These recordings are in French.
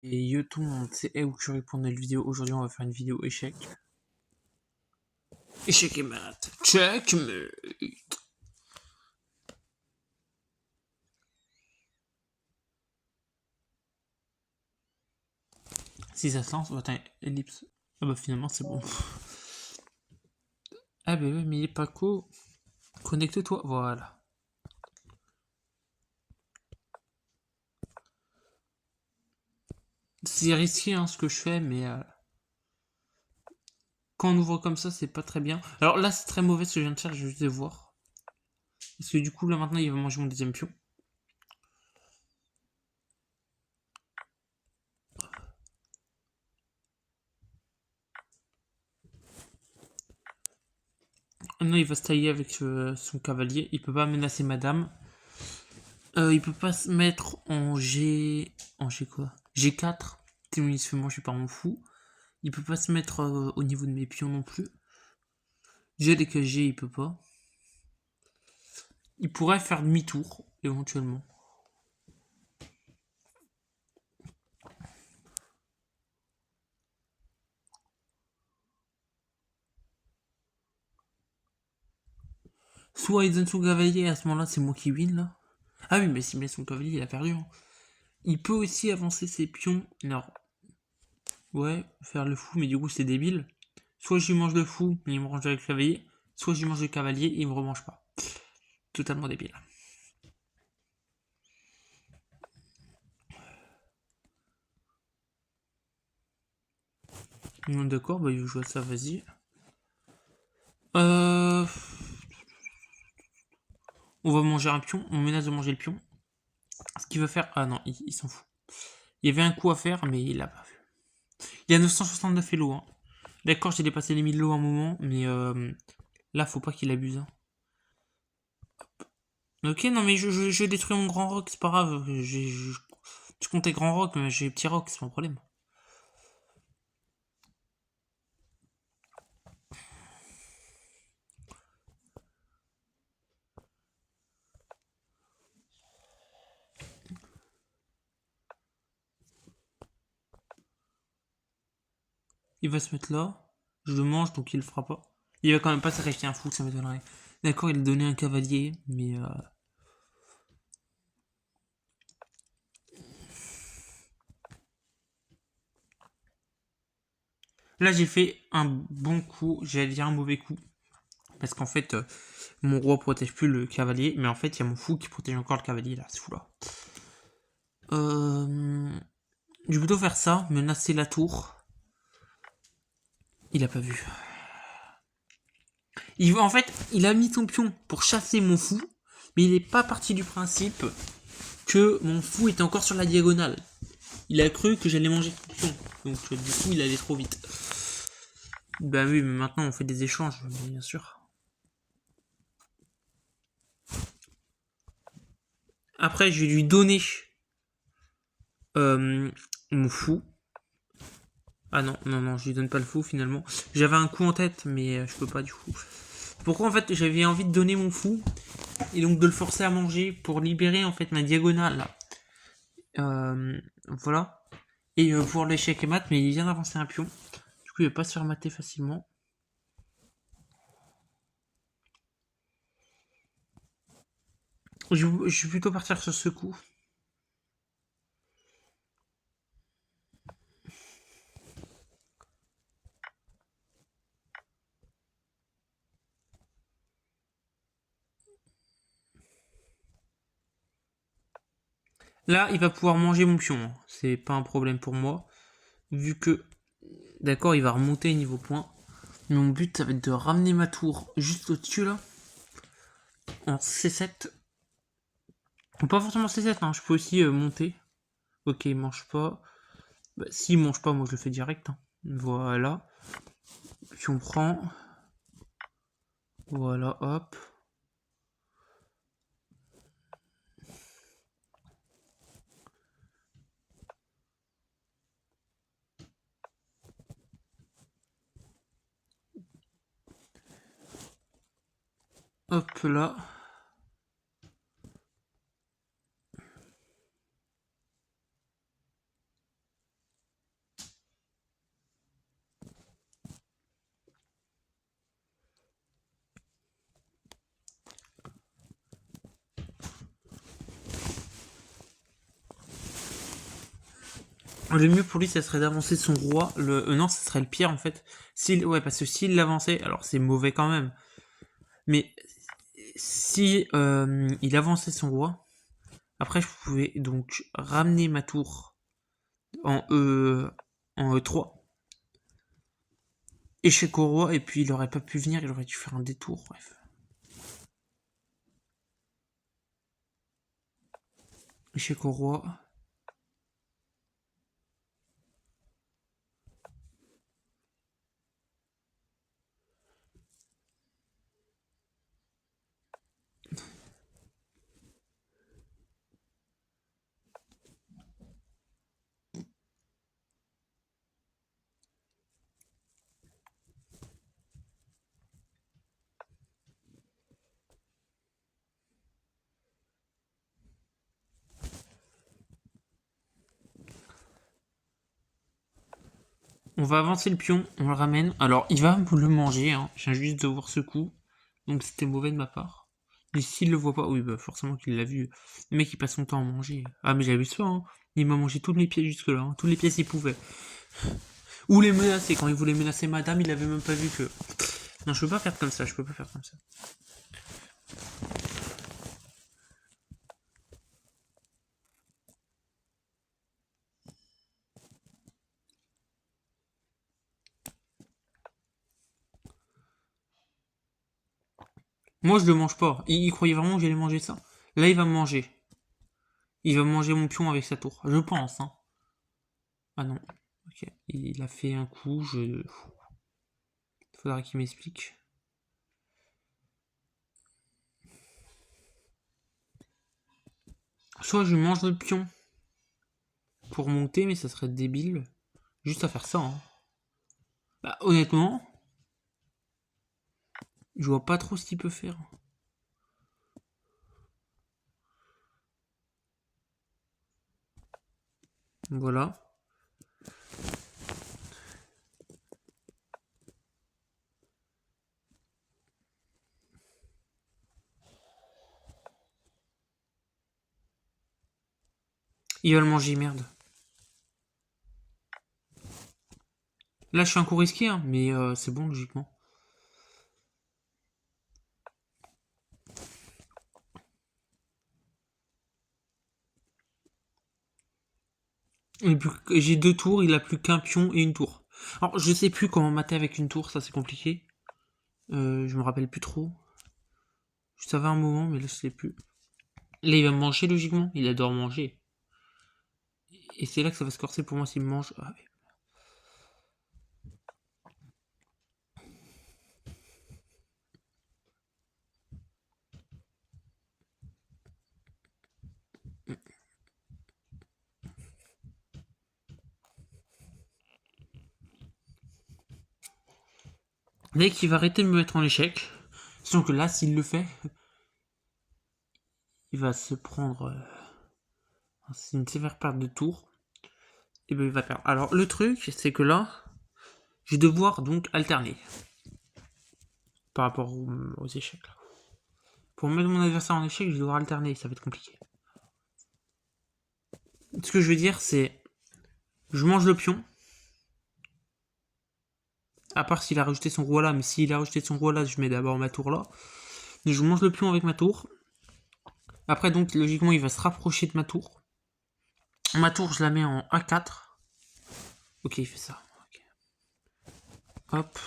Et yo tout le monde, c'est Eukuri pour notre vidéo. Aujourd'hui, on va faire une vidéo échec. Échec et mat. Check, mais... Si ça se lance, attends, ellipse. Ah bah finalement, c'est bon. Ah bah oui, mais il est pas cool. Connecte-toi, voilà. C'est risqué hein, ce que je fais, mais quand on ouvre comme ça, c'est pas très bien. Alors là, c'est très mauvais ce que je viens de faire, je vais juste voir. Parce que du coup, là maintenant, il va manger mon deuxième pion. Maintenant, il va se tailler avec son cavalier. Il peut pas menacer madame. Il peut pas se mettre en G. En G quoi G4. Sinon, il se fait manger par mon fou. Il peut pas se mettre au niveau de mes pions non plus. Déjà, dès que G, il peut pas. Il pourrait faire demi-tour, éventuellement. Soit il donne son cavalier, et à ce moment-là, c'est moi qui win, là. Ah oui, mais s'il met son cavalier, il a perdu. Hein. Il peut aussi avancer ses pions. Alors, ouais, faire le fou, mais du coup, c'est débile. Soit je lui mange le fou, mais il me range avec le cavalier. Soit je lui mange le cavalier, et il me remange pas. Totalement débile. D'accord, bah il joue à ça, vas-y. On va manger un pion, on menace de manger le pion. Ce qu'il veut faire... Ah non, il s'en fout. Il y avait un coup à faire, mais il l'a pas vu. Il y a 969 Elo. Hein. D'accord, j'ai dépassé les 1000 lots à un moment, mais là, faut pas qu'il abuse. Hein. Ok, non, mais je détruis mon grand rock, c'est pas grave. Tu comptais grand rock, mais j'ai petit rock, c'est pas un problème. Il va se mettre là. Je le mange, donc il le fera pas. Il va quand même pas sacrifier un fou, ça m'étonnerait. D'accord, il a donné un cavalier, mais là, j'ai fait un bon coup, j'allais dire un mauvais coup. Parce qu'en fait, mon roi protège plus le cavalier, mais en fait, il y a mon fou qui protège encore le cavalier, là, ce fou-là. Je vais plutôt faire ça, menacer la tour. Il a pas vu. En fait, il a mis son pion pour chasser mon fou, mais il n'est pas parti du principe que mon fou était encore sur la diagonale. Il a cru que j'allais manger son pion, donc du coup, il allait trop vite. Bah oui, mais maintenant on fait des échanges, bien sûr. Après, je vais lui donner mon fou. Ah non, non, non, je lui donne pas le fou finalement. J'avais un coup en tête, mais je peux pas du coup. Pourquoi en fait j'avais envie de donner mon fou et donc de le forcer à manger pour libérer en fait ma diagonale. Voilà. Et pour l'échec et mat, mais il vient d'avancer un pion. Du coup, il va pas se faire mater facilement. Je vais plutôt partir sur ce coup. Là, il va pouvoir manger mon pion. Hein. C'est pas un problème pour moi. Vu que, d'accord, il va remonter niveau point. Mais mon but, ça va être de ramener ma tour juste au-dessus là. En C7. Pas forcément C7, hein. Je peux aussi monter. Ok, il mange pas. Bah, s'il mange pas, moi je le fais direct. Hein. Voilà. Puis on prend. Voilà, hop. Hop là. Le mieux pour lui, ça serait d'avancer son roi. Non, ça serait le pire en fait. Ouais, parce que s'il l'avançait, alors c'est mauvais quand même. Mais si il avançait son roi, après je pouvais donc ramener ma tour en E3. Échec au roi, et puis il aurait pas pu venir, il aurait dû faire un détour, bref. Échec au roi. On va avancer le pion, on le ramène. Alors, il va le manger, hein. Je viens juste de voir ce coup. Donc c'était mauvais de ma part. Mais s'il le voit pas, oui, bah forcément qu'il l'a vu. Le mec, il passe son temps à manger. Ah, mais j'avais ça, hein. Il m'a mangé toutes mes pièces jusque-là, hein. Toutes les pièces, il pouvait. Ou les menacer. Quand il voulait menacer madame, il avait même pas vu que... Non, je peux pas faire comme ça, je peux pas faire comme ça. Moi, je le mange pas. Il croyait vraiment que j'allais manger ça. Là, il va me manger. Il va manger mon pion avec sa tour. Je pense, hein. Ah non. Ok. Il a fait un coup, Faudra qu'il m'explique. Soit je mange le pion pour monter, mais ça serait débile. Juste à faire ça, hein. Bah, honnêtement, je vois pas trop ce qu'il peut faire. Voilà. Il va le manger, merde. Là, je suis un coup risqué, hein, mais c'est bon, logiquement. J'ai 2 tours, il a plus qu'un pion et une tour. Alors, je sais plus comment mater avec une tour, ça c'est compliqué. Je me rappelle plus trop. Je savais un moment, mais là je sais plus. Là, il va me manger logiquement, il adore manger. Et c'est là que ça va se corser pour moi s'il me mange. Ah, ouais. Dès qu'il va arrêter de me mettre en échec, sinon que là, s'il le fait, il va se prendre. C'est une sévère perte de tour. Et ben il va perdre. Alors le truc, c'est que là, je vais devoir donc alterner par rapport aux échecs. Là. Pour mettre mon adversaire en échec, je vais devoir alterner, ça va être compliqué. Ce que je veux dire, c'est je mange le pion. À part s'il a rajouté son roi là, mais s'il a rajouté son roi là, je mets d'abord ma tour là. Je mange le pion avec ma tour. Après donc logiquement il va se rapprocher de ma tour. Ma tour je la mets en A4. Ok, il fait ça. Okay. Hop.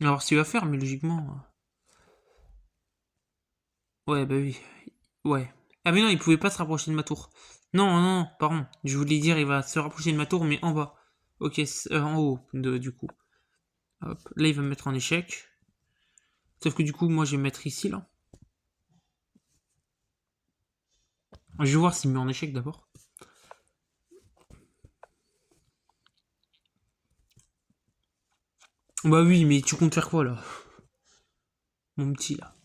Alors ce qu'il va faire, mais logiquement. Ouais, bah oui. Ouais. Ah mais non, il pouvait pas se rapprocher de ma tour. Non, non, non, pardon. Je voulais dire il va se rapprocher de ma tour, mais en bas. Ok, en haut, du coup. Hop. Là, il va me mettre en échec. Sauf que du coup, moi, je vais me mettre ici, là. Je vais voir s'il me met en échec d'abord. Bah oui, mais tu comptes faire quoi, là? Mon petit, là.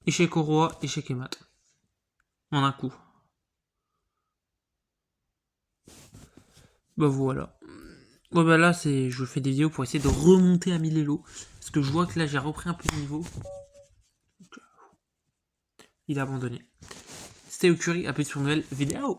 Échec au roi, échec et mat. En un coup. Bah voilà. Ouais, bah là, je fais des vidéos pour essayer de remonter à 1000 Elo. Parce que je vois que là, j'ai repris un peu de niveau. il a abandonné. C'était Okuri, à plus sur une nouvelle vidéo.